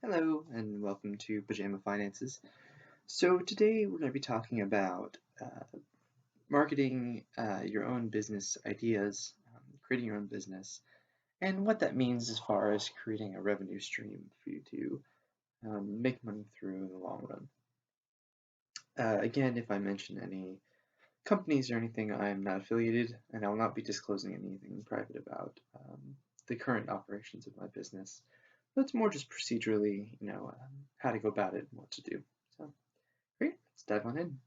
Hello and welcome to Pajama Finances. So today we're going to be talking about marketing your own business ideas, creating your own business, and what that means as far as creating a revenue stream for you to make money through in the long run. Again, if I mention any companies or anything, I am not affiliated, and I will not be disclosing anything private about the current operations of my business. But it's more just procedurally, how to go about it and what to do. So, great, let's dive on in.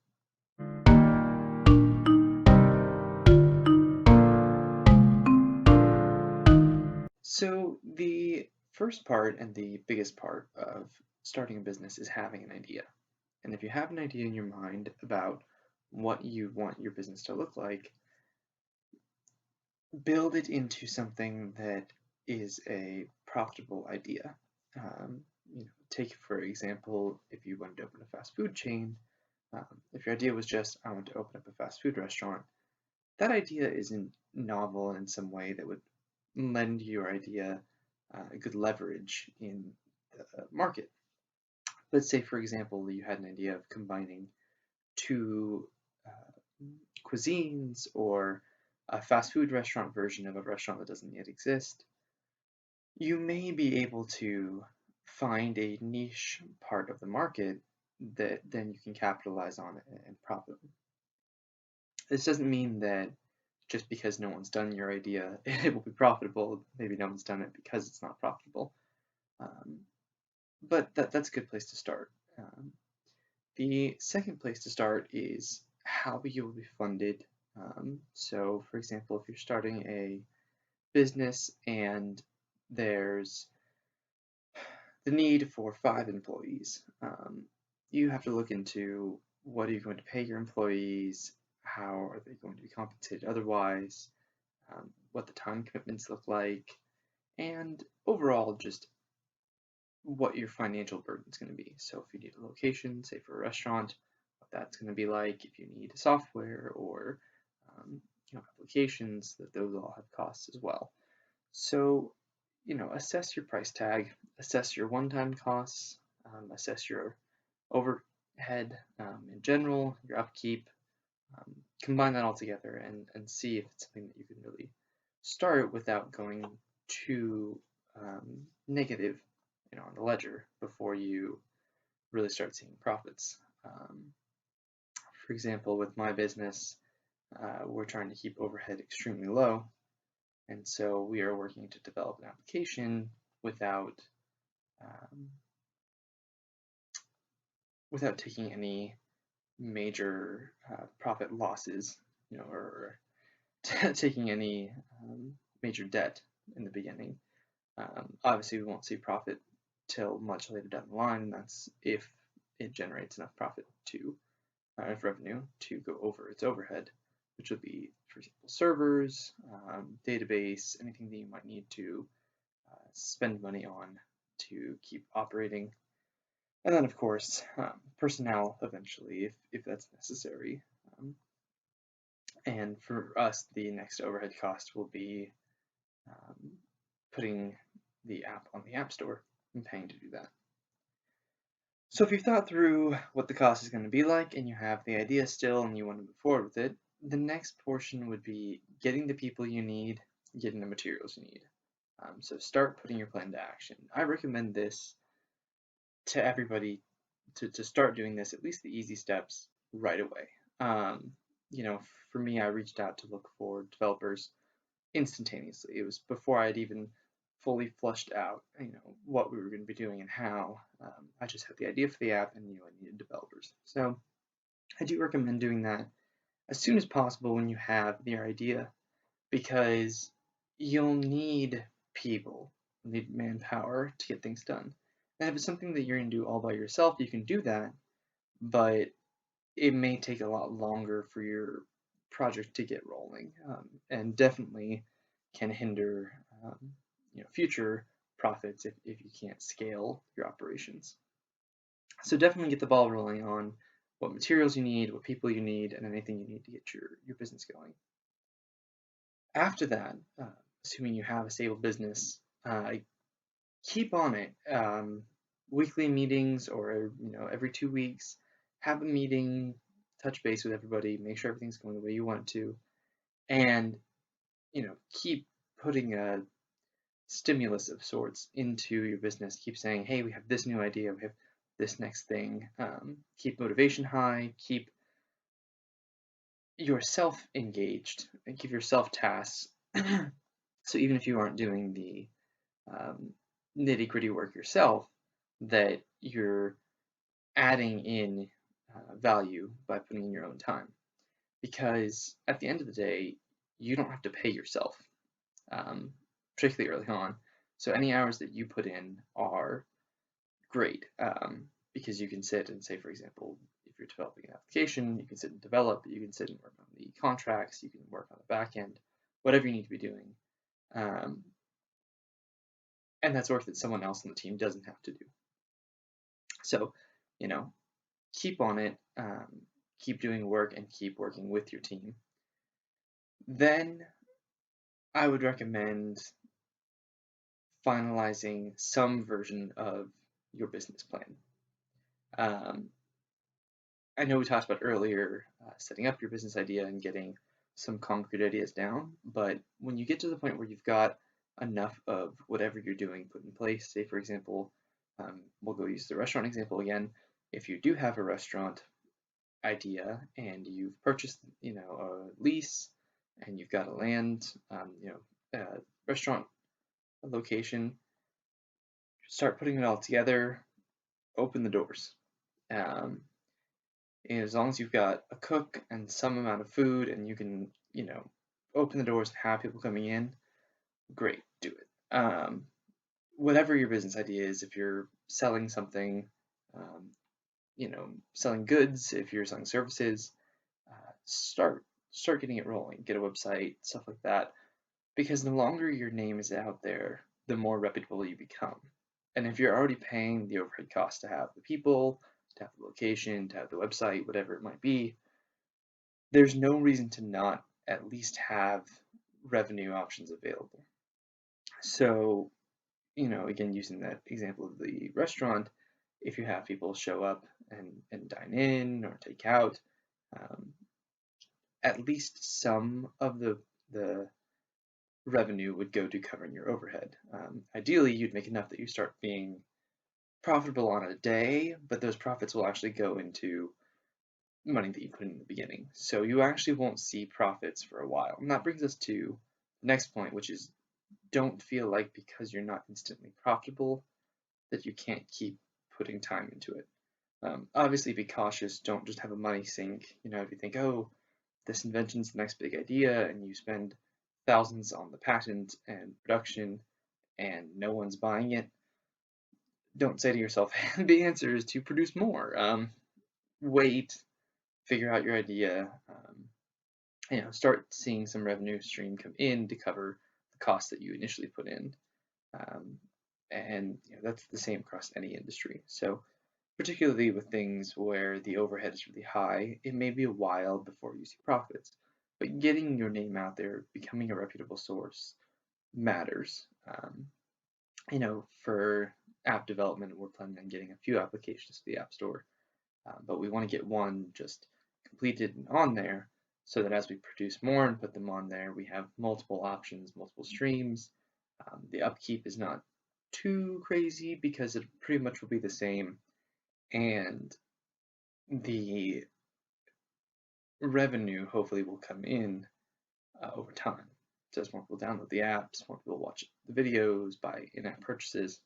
So, the first part and the biggest part of starting a business is having an idea. And if you have an idea in your mind about what you want your business to look like, build it into something that is a profitable idea. Take for example, if you wanted to open a fast food chain, if your idea was just, I want to open up a fast food restaurant, that idea isn't novel in some way that would lend your idea good leverage in the market. Let's say, for example, you had an idea of combining two cuisines or a fast food restaurant version of a restaurant that doesn't yet exist. You may be able to find a niche part of the market that then you can capitalize on and profit. This doesn't mean that just because no one's done your idea, it will be profitable. Maybe no one's done it because it's not profitable. But that's a good place to start. The second place to start is how you will be funded. So, for example, if you're starting a business and there's the need for 5 employees, you have to look into what are you going to pay your employees, how are they going to be compensated otherwise, what the time commitments look like, and overall just what your financial burden is going to be. So if you need a location, say for a restaurant, what that's going to be like, if you need software or applications, that those all have costs as well. So, assess your price tag, assess your one-time costs, assess your overhead in general, your upkeep, combine that all together and see if it's something that you can really start without going too negative, on the ledger before you really start seeing profits. For example, with my business, we're trying to keep overhead extremely low, and so we are working to develop an application without taking any major profit losses, or taking any major debt in the beginning. Obviously, we won't see profit till much later down the line, and that's if it generates enough profit to enough revenue to go over its overhead, which would be, for example, servers, database, anything that you might need to spend money on to keep operating. And then, of course, personnel eventually, if that's necessary. And for us, the next overhead cost will be putting the app on the App Store and paying to do that. So if you've thought through what the cost is going to be like and you have the idea still and you want to move forward with it, the next portion would be getting the people you need, getting the materials you need. So start putting your plan to action. I recommend this to everybody to start doing this, at least the easy steps, right away. For me, I reached out to look for developers instantaneously. It was before I'd even fully flushed out, what we were going to be doing and how. I just had the idea for the app and knew I needed developers. So I do recommend doing that as soon as possible when you have your idea, because you'll need people, you'll need manpower to get things done. And if it's something that you're going to do all by yourself, you can do that, but it may take a lot longer for your project to get rolling, and definitely can hinder future profits if you can't scale your operations. So definitely get the ball rolling on what materials you need, what people you need, and anything you need to get your business going. After that, assuming you have a stable business, keep on it. weekly meetings or every 2 weeks. Have a meeting, touch base with everybody, make sure everything's going the way you want it to, and keep putting a stimulus of sorts into your business. Keep saying, hey, we have this new idea, we have this next thing. Keep motivation high, keep yourself engaged, and keep yourself tasks. So even if you aren't doing the nitty gritty work yourself, that you're adding in value by putting in your own time. Because at the end of the day, you don't have to pay yourself, particularly early on. So any hours that you put in are great, because you can sit and say, for example, if you're developing an application, you can sit and develop, you can sit and work on the contracts, you can work on the back end, whatever you need to be doing. And that's work that someone else on the team doesn't have to do. So, keep on it, keep doing work, and keep working with your team. Then I would recommend finalizing some version of your business plan. I know we talked about earlier setting up your business idea and getting some concrete ideas down, but when you get to the point where you've got enough of whatever you're doing put in place, say for example, we'll go use the restaurant example again. If you do have a restaurant idea and you've purchased, a lease and you've got a land, restaurant location, start putting it all together, open the doors. And as long as you've got a cook and some amount of food and you can, open the doors and have people coming in, great, do it. Whatever your business idea is, if you're selling something, selling goods, if you're selling services, start getting it rolling, get a website, stuff like that, because the longer your name is out there, the more reputable you become. And if you're already paying the overhead cost to have the people, to have the location, to have the website, whatever it might be, there's no reason to not at least have revenue options available. So, again, using that example of the restaurant, if you have people show up and dine in or take out, at least some of the revenue would go to covering your overhead. Ideally, you'd make enough that you start being profitable on a day, but those profits will actually go into money that you put in the beginning. So you actually won't see profits for a while. And that brings us to the next point, which is don't feel like because you're not instantly profitable that you can't keep putting time into it. Obviously, be cautious. Don't just have a money sink. If you think, oh, this invention's the next big idea, and you spend thousands on the patent and production, and no one's buying it, don't say to yourself, the answer is to produce more. Wait, figure out your idea, start seeing some revenue stream come in to cover the costs that you initially put in. And that's the same across any industry. So particularly with things where the overhead is really high, it may be a while before you see profits. But getting your name out there, becoming a reputable source matters. For app development, we're planning on getting a few applications to the App Store, but we want to get one just completed and on there so that as we produce more and put them on there, we have multiple options, multiple streams. The upkeep is not too crazy because it pretty much will be the same, and the revenue hopefully will come in over time. So as more people download the apps, more people watch the videos, buy in-app purchases.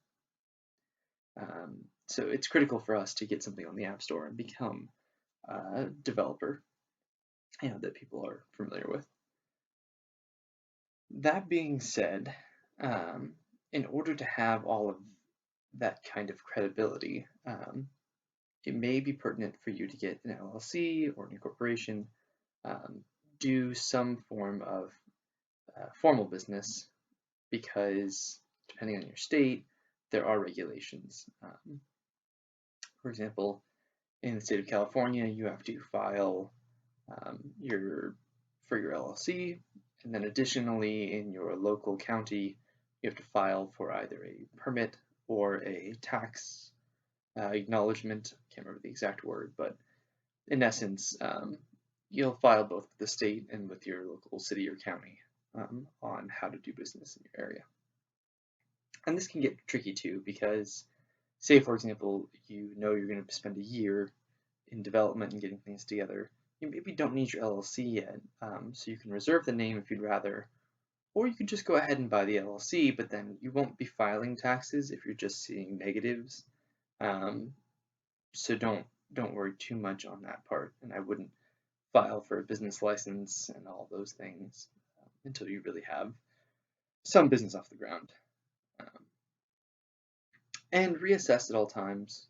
So it's critical for us to get something on the App Store and become a developer, that people are familiar with. That being said, in order to have all of that kind of credibility, it may be pertinent for you to get an LLC or an incorporation, do some form of formal business, because depending on your state, there are regulations. For example, in the state of California, you have to file for your LLC, and then additionally in your local county, you have to file for either a permit or a tax acknowledgement. I can't remember the exact word, but in essence, you'll file both with the state and with your local city or county on how to do business in your area. And this can get tricky too, because say, for example, you know you're going to spend a year in development and getting things together. You maybe don't need your LLC yet, so you can reserve the name if you'd rather, or you could just go ahead and buy the LLC, but then you won't be filing taxes if you're just seeing negatives. So don't worry too much on that part, and I wouldn't file for a business license and all those things until you really have some business off the ground. And reassess at all times,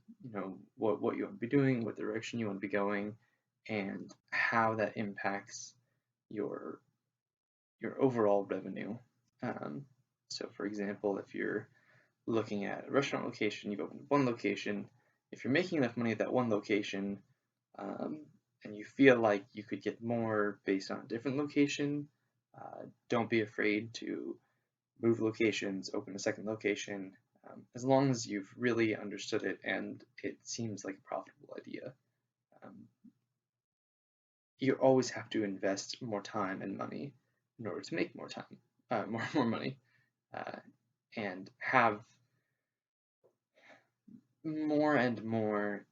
what you want to be doing, what direction you want to be going, and how that impacts your overall revenue. So for example, if you're looking at a restaurant location, you've opened one location, if you're making enough money at that one location, and you feel like you could get more based on a different location, don't be afraid to move locations, open a second location, as long as you've really understood it and it seems like a profitable idea. You always have to invest more time and money in order to make more time, more money, and have more and more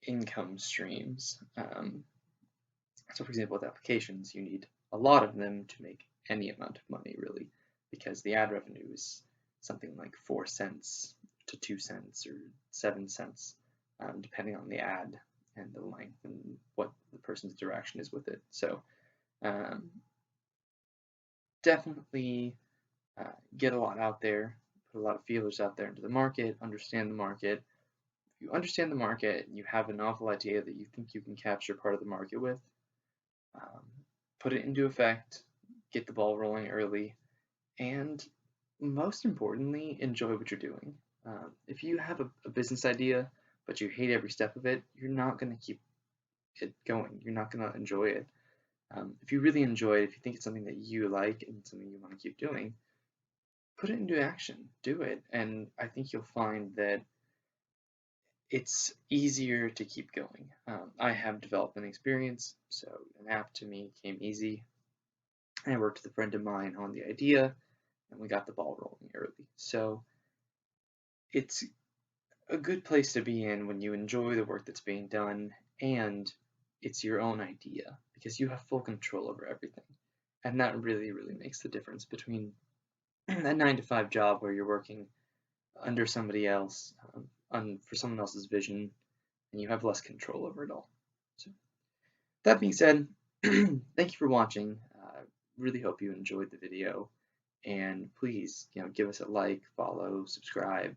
income streams. So for example, with applications, you need a lot of them to make any amount of money, really, because the ad revenue is something like 4 cents to 2 cents or 7 cents, depending on the ad and the length and what the person's direction is with it. So definitely get a lot out there, put a lot of feelers out there into the market, understand the market. If you understand the market and you have a novel idea that you think you can capture part of the market with, put it into effect, get the ball rolling early, and most importantly, enjoy what you're doing. If you have a business idea, but you hate every step of it, you're not going to keep it going. You're not going to enjoy it. If you really enjoy it, if you think it's something that you like and something you want to keep doing, put it into action, do it. And I think you'll find that it's easier to keep going. I have development experience, so an app to me came easy. I worked with a friend of mine on the idea, and we got the ball rolling early. So it's a good place to be in when you enjoy the work that's being done and it's your own idea, because you have full control over everything. And that really, really makes the difference between a 9-to-5 job where you're working under somebody else, for someone else's vision, and you have less control over it all. So that being said, thank you for watching. Really hope you enjoyed the video, and please, give us a like, follow, subscribe.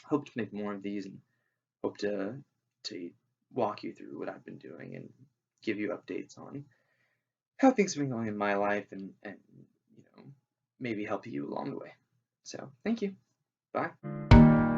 Hope to make more of these, and hope to walk you through what I've been doing and give you updates on how things have been going in my life, and maybe help you along the way. So thank you. Bye.